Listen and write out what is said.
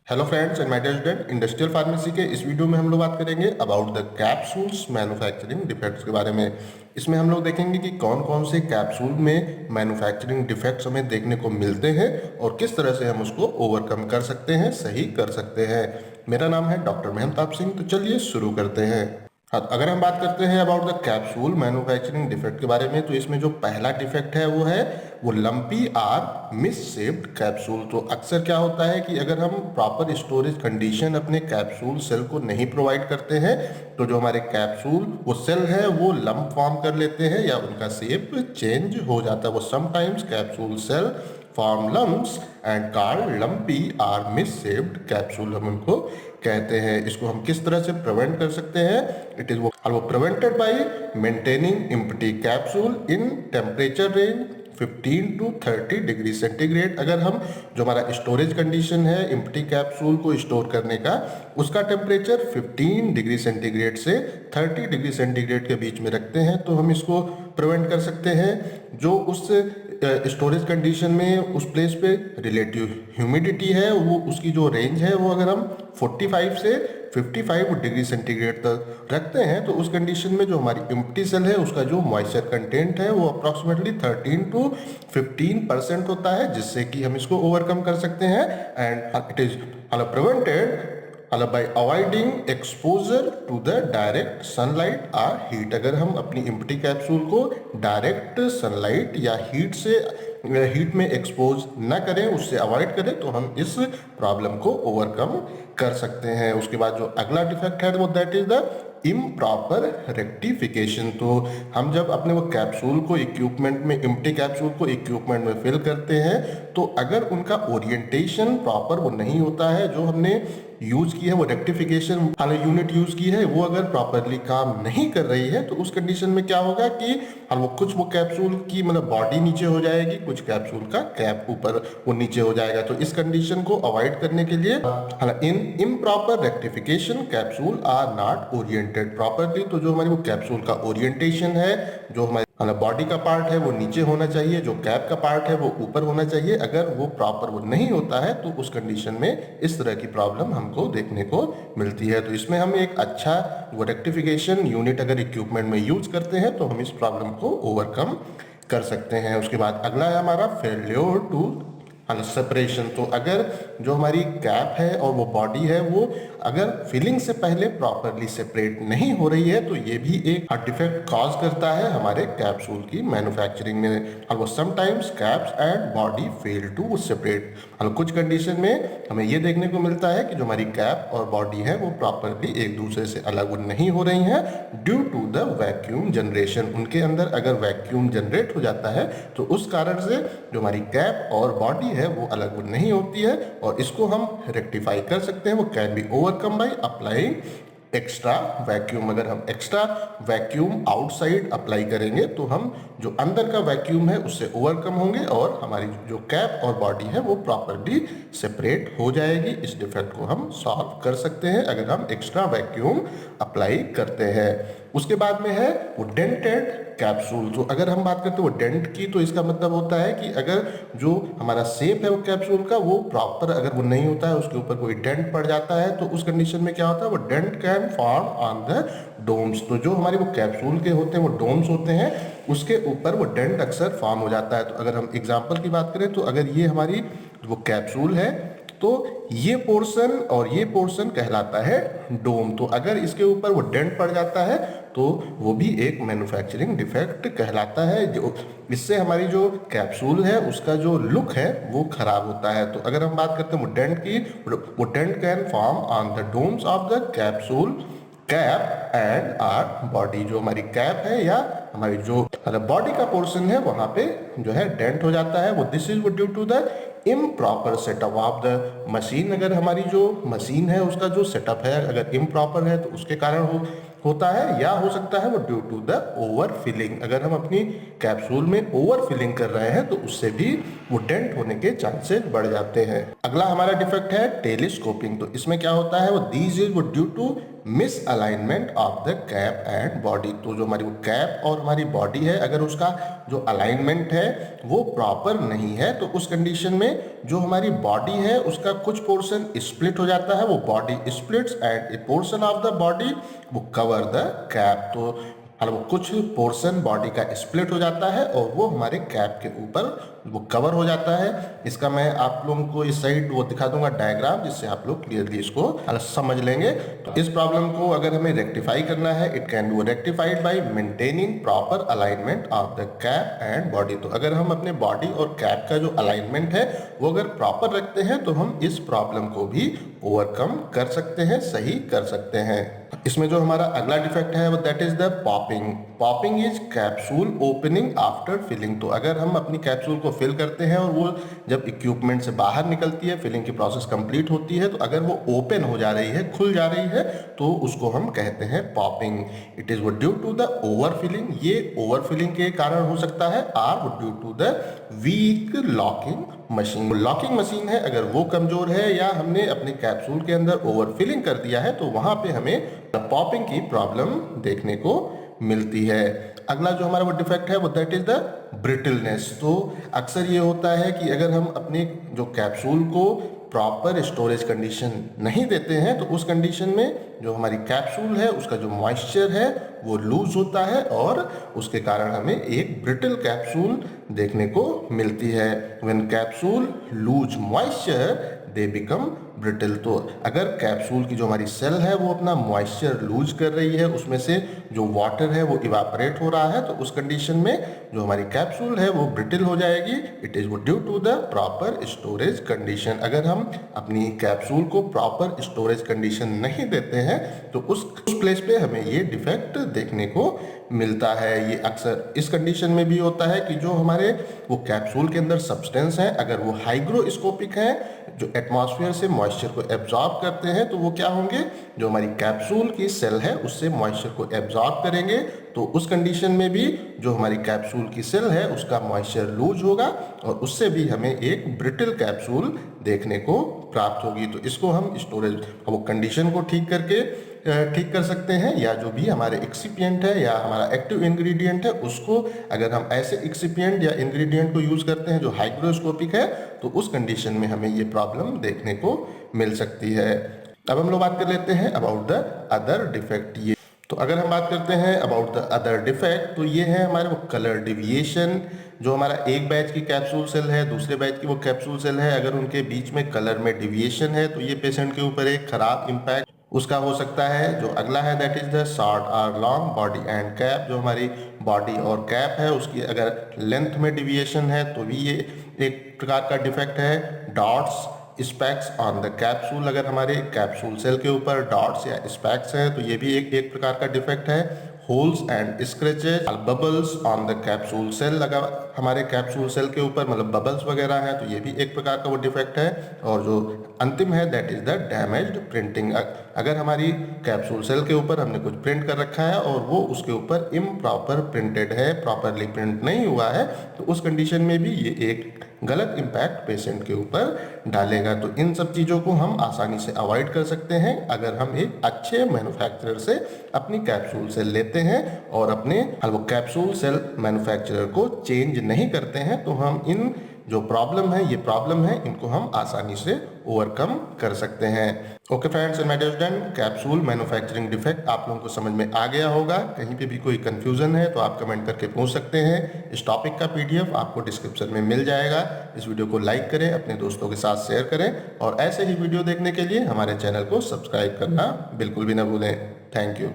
Hello friends and my dear student, industrial pharmacy के इस video में हम लोग बात करेंगे about the capsules manufacturing defects के बारे में। इसमें हम लोग देखेंगे कि कौन कौन से कैप्सूल में मैन्युफैक्चरिंग डिफेक्ट्स हमें देखने को मिलते हैं और किस तरह से हम उसको ओवरकम कर सकते हैं, सही कर सकते हैं। मेरा नाम है डॉक्टर मेहमताब सिंह। तो चलिए शुरू करते हैं। हाँ, अगर हम बात करते हैं about the capsule manufacturing defect के बारे में, तो इसमें जो पहला डिफेक्ट है वो lumpy or misshaped capsule. तो अक्सर क्या होता है कि अगर हम प्रॉपर स्टोरेज कंडीशन अपने कैप्सूल सेल को नहीं प्रोवाइड करते हैं तो जो हमारे कैप्सूल वो सेल है वो लंप फॉर्म कर लेते हैं या उनका शेप चेंज हो जाता है। वो sometimes capsule shell form lumps and called lumpy or misshaped capsule हम उनको कहते हैं। इसको हम किस तरह से प्रिवेंट कर सकते हैं? इट इज वो prevented by maintaining empty capsule in temperature range 15 to 30 degree centigrade. अगर हम जो हमारा स्टोरेज कंडीशन है एम्प्टी कैप्सूल को स्टोर करने का, उसका टेम्परेचर 15 डिग्री सेंटीग्रेड से 30 डिग्री सेंटीग्रेड के बीच में रखते हैं तो हम इसको प्रिवेंट कर सकते हैं। जो उस स्टोरेज कंडीशन में उस प्लेस पे रिलेटिव ह्यूमिडिटी है वो उसकी जो रेंज है वो अगर हम 45 से 55 डिग्री सेंटीग्रेड तक रखते हैं तो उस कंडीशन में जो हमारी एम्प्टी सेल है उसका जो मॉइस्चर कंटेंट है वो अप्रॉक्सीमेटली 13 टू 15% होता है, जिससे कि हम इसको ओवरकम कर सकते हैं। And it is prevented by avoiding exposure to the direct sunlight or heat। अगर हम अपनी एम्प्टी कैप्सूल को डायरेक्ट सनलाइट या हीट में एक्सपोज ना करें, उससे अवॉइड करें, तो हम इस प्रॉब्लम को ओवरकम कर सकते हैं। उसके बाद जो अगला डिफेक्ट है वो that is the improper rectification. तो हम जब अपने वो कैप्सूल को इक्विपमेंट में एम्प्टी कैप्सूल को इक्विपमेंट में फिल करते हैं तो अगर उनका ओरिएंटेशन प्रॉपर वो नहीं होता है, जो हमने यूज की है वो रेक्टिफिकेशन वाला यूनिट यूज की है वो अगर प्रॉपरली काम नहीं कर रही है, तो उस कंडीशन में क्या होगा कि वो कैप्सूल की मतलब बॉडी नीचे हो जाएगी, कुछ कैप्सूल का कैप ऊपर वो नीचे हो जाएगा। तो इस कंडीशन को अवॉइड करने के लिए in improper rectification capsule are not oriented properly. तो जो हमारी वो कैप्सूल का ओरिएंटेशन है, जो हमारी बॉडी का पार्ट है वो नीचे होना चाहिए, जो कैप का पार्ट है वो ऊपर होना चाहिए। अगर वो प्रॉपर वो नहीं होता है तो उस कंडीशन में इस तरह की प्रॉब्लम हमको देखने को मिलती है। तो इसमें हम एक अच्छा वो रेक्टिफिकेशन यूनिट अगर इक्विपमेंट में यूज करते हैं तो हम इस प्रॉब्लम को ओवरकम कर सकते हैं। उसके बाद अगला है हमारा फेल्योर टू सेपरेशन। तो अगर जो हमारी कैप है और वो बॉडी है वो अगर फिलिंग से पहले प्रॉपरली सेपरेट नहीं हो रही है तो ये भी एक डिफेक्ट कॉज करता है हमारे कैप्सूल की मैन्युफैक्चरिंग में। और sometimes caps and body fail to separate. कुछ कंडीशन में हमें ये देखने को मिलता है कि जो हमारी कैप और बॉडी है वो प्रॉपरली एक दूसरे से अलग नहीं हो रही हैं due to the vacuum generation. उनके अंदर अगर वैक्यूम जनरेट हो जाता है तो उस कारण से जो हमारी कैप और बॉडी है वो अलग नहीं होती है और इसको हम रेक्टिफाई कर सकते हैं। वो can be overcome by applying extra vacuum. अगर हम एक्स्ट्रा वैक्यूम आउटसाइड अप्लाई करेंगे तो हम जो अंदर का वैक्यूम है उससे ओवरकम होंगे और हमारी जो कैप और बॉडी है वो प्रॉपरली सेपरेट हो जाएगी। इस डिफेक्ट को हम सॉल्व कर सकते हैं अगर हम एक्स्ट्रा वैक्यूम अप्लाई करते हैं। उसके बाद में है वो डेंटेड कैप्सूल। तो अगर हम बात करते हैं वो डेंट की, तो इसका मतलब होता है कि अगर जो हमारा शेप है वो कैप्सूल का वो प्रॉपर अगर वो नहीं होता है, उसके ऊपर कोई डेंट पड़ जाता है, तो उस कंडीशन में क्या होता है वो dent can form on the domes. तो जो हमारी वो कैप्सूल के होते हैं वो डोम्स होते हैं, उसके ऊपर वो डेंट अक्सर फॉर्म हो जाता है। तो अगर हम एग्जाम्पल की बात करें तो अगर ये हमारी वो कैप्सूल है तो ये पोर्शन और ये पोर्शन कहलाता है डोम। तो अगर इसके ऊपर वो डेंट पड़ जाता है तो वो भी एक मैन्युफैक्चरिंग डिफेक्ट कहलाता है, जो इससे हमारी जो कैप्सूल है उसका जो लुक है वो खराब होता है। तो अगर हम बात करते हैं वो डेंट की, वो dent can form on the domes of the capsule cap and or body. जो हमारी कैप है या हमारी जो बॉडी का पोर्शन है वहां पे जो है डेंट हो जाता है। वो this is due to the improper setup of the machine. अगर हमारी जो मशीन है उसका जो सेटअप है अगर इम्प्रॉपर है तो उसके कारण होता है, या हो सकता है वो due to the overfilling. अगर हम अपनी कैप्सूल में ओवर फिलिंग कर रहे हैं तो उससे भी वो डेंट होने के चांसेस बढ़ जाते हैं। अगला हमारा डिफेक्ट है टेलीस्कोपिंग। तो इसमें क्या होता है, वो दीज इज वो due to misalignment of the cap and body. तो जो हमारी वो कैप और हमारी बॉडी है, अगर उसका जो अलाइनमेंट है वो प्रॉपर नहीं है तो उस कंडीशन में जो हमारी बॉडी है उसका कुछ पोर्शन स्प्लिट हो जाता है, वो body splits and A portion of the body वो कवर द कैप। तो वो कुछ पोर्शन बॉडी का स्प्लिट हो जाता है और वो हमारे कैप के ऊपर वो कवर हो जाता है। इसका मैं आप लोगों को इस साइड वो दिखा दूंगा डायग्राम, जिससे आप लोग क्लियरली इसको समझ लेंगे। तो इस प्रॉब्लम को अगर हमें रेक्टिफाई करना है, it can be rectified bye maintaining proper alignment of the cap and body. तो अगर हम अपने बॉडी और कैप का जो अलाइनमेंट है वो अगर प्रॉपर रखते हैं तो हम इस प्रॉब्लम को भी ओवरकम कर सकते हैं, सही कर सकते हैं। इसमें जो हमारा अगला डिफेक्ट है वो that is the popping. Popping is capsule opening after filling. तो अगर हम अपनी कैप्सूल को फिल करते हैं और वो जब इक्विपमेंट से बाहर निकलती है, फिलिंग की प्रोसेस कंप्लीट होती है, तो अगर वो ओपन हो जा रही है, खुल जा रही है, तो उसको हम कहते हैं पॉपिंग। इट इज वो due to the overfilling. ये ओवर फिलिंग के कारण हो सकता है, आर वो due to the weak locking machine. Locking machine है अगर वो कमजोर है या हमने अपने कैप्सूल के अंदर ओवर फिलिंग कर दिया है तो वहां पे हमें पॉपिंग की प्रॉब्लम देखने को मिलती है। अगला जो हमारा वो डिफेक्ट है वो दैट इज द ब्रिटलनेस। तो अक्सर ये होता है कि अगर हम अपने जो कैप्सूल को प्रॉपर स्टोरेज कंडीशन नहीं देते हैं तो उस कंडीशन में जो हमारी कैप्सूल है उसका जो मॉइस्चर है वो लूज होता है और उसके कारण हमें एक ब्रिटल कैप्सूल देखने को मिलती है। When capsule lose moisture they become brittle. तो अगर कैप्सूल की जो हमारी सेल है वो अपना मॉइस्चर लूज कर रही है, उसमें से जो वाटर है वो इवापोरेट हो रहा है, तो उस कंडीशन में जो हमारी कैप्सूल है वो ब्रिटल हो जाएगी। It is due to the proper storage condition. अगर हम अपनी कैप्सूल को प्रॉपर स्टोरेज कंडीशन नहीं देते हैं तो उस प्लेस पे हमें ये डिफेक्ट देखने को मिलता है। ये अक्सर इस कंडीशन में भी होता है कि जो हमारे वो कैप्सूल के अंदर सब्सटेंस है अगर वो हाइग्रोस्कोपिक है, जो एटमॉस्फेयर से मॉइस्चर को एब्जॉर्ब करते हैं, तो वो क्या होंगे, जो हमारी कैप्सूल की सेल है उससे मॉइस्चर को एब्जॉर्ब करेंगे। तो उस कंडीशन में भी जो हमारी कैप्सूल की सेल है उसका मॉइस्चर लूज होगा और उससे भी हमें एक ब्रिटल कैप्सूल देखने को प्राप्त होगी। तो इसको हम स्टोरेज वो कंडीशन को ठीक कर सकते हैं, या जो भी हमारे एक्सिपिएंट है या हमारा एक्टिव इंग्रेडिएंट है उसको अगर हम ऐसे एक्सिपिएंट या इंग्रेडिएंट को यूज करते हैं जो हाइग्रोस्कोपिक है तो उस कंडीशन में हमें ये प्रॉब्लम देखने को मिल सकती है। अब हम लोग बात कर लेते हैं अबाउट द अदर डिफेक्ट। ये तो अगर हम बात करते हैं अबाउट द अदर डिफेक्ट तो ये है हमारे वो कलर डिविएशन। जो हमारा एक बैच की कैप्सूल सेल है दूसरे बैच की वो कैप्सूल सेल है, अगर उनके बीच में कलर में डिविएशन है तो ये पेशेंट के ऊपर एक खराब इम्पैक्ट उसका हो सकता है। जो अगला है दैट इज द शॉर्ट और लॉन्ग बॉडी एंड कैप। जो हमारी बॉडी और कैप है उसकी अगर लेंथ में डिविएशन है तो भी ये एक प्रकार का डिफेक्ट है। Dots specs on the capsule, अगर हमारे कैप्सूल सेल के ऊपर डॉट्स या स्पैक्स हैं तो ये भी एक प्रकार का डिफेक्ट है। Holes and scratches bubbles on the capsule shell, अगर हमारे कैप्सूल सेल के ऊपर मतलब बबल्स वगैरह हैं तो ये भी एक प्रकार का वो डिफेक्ट है। और जो अंतिम है that is the damaged printing. अगर हमारी कैप्सूल सेल के ऊपर हमने कुछ प्रिंट कर रखा है और वो उसके ऊपर इम्प्रॉपर प्रिंटेड है, प्रॉपरली प्रिंट नहीं हुआ है, तो उस कंडीशन में भी ये एक गलत इम्पैक्ट पेशेंट के ऊपर डालेगा। तो इन सब चीज़ों को हम आसानी से अवॉइड कर सकते हैं अगर हम एक अच्छे मैन्युफैक्चरर से अपनी कैप्सूल सेल लेते हैं और अपने वो कैप्सूल सेल मैन्युफैक्चरर को चेंज नहीं करते हैं, तो हम इन जो प्रॉब्लम है ये प्रॉब्लम है इनको हम आसानी से ओवरकम कर सकते हैं। Okay friends and my dear student, capsule manufacturing defect आप लोगों को समझ में आ गया होगा। कहीं पे भी कोई कंफ्यूजन है तो आप कमेंट करके पूछ सकते हैं। इस टॉपिक का पीडीएफ आपको डिस्क्रिप्शन में मिल जाएगा। इस वीडियो को लाइक करें, अपने दोस्तों के साथ शेयर करें और ऐसे ही वीडियो देखने के लिए हमारे चैनल को सब्सक्राइब करना बिल्कुल भी ना भूलें। Thank you.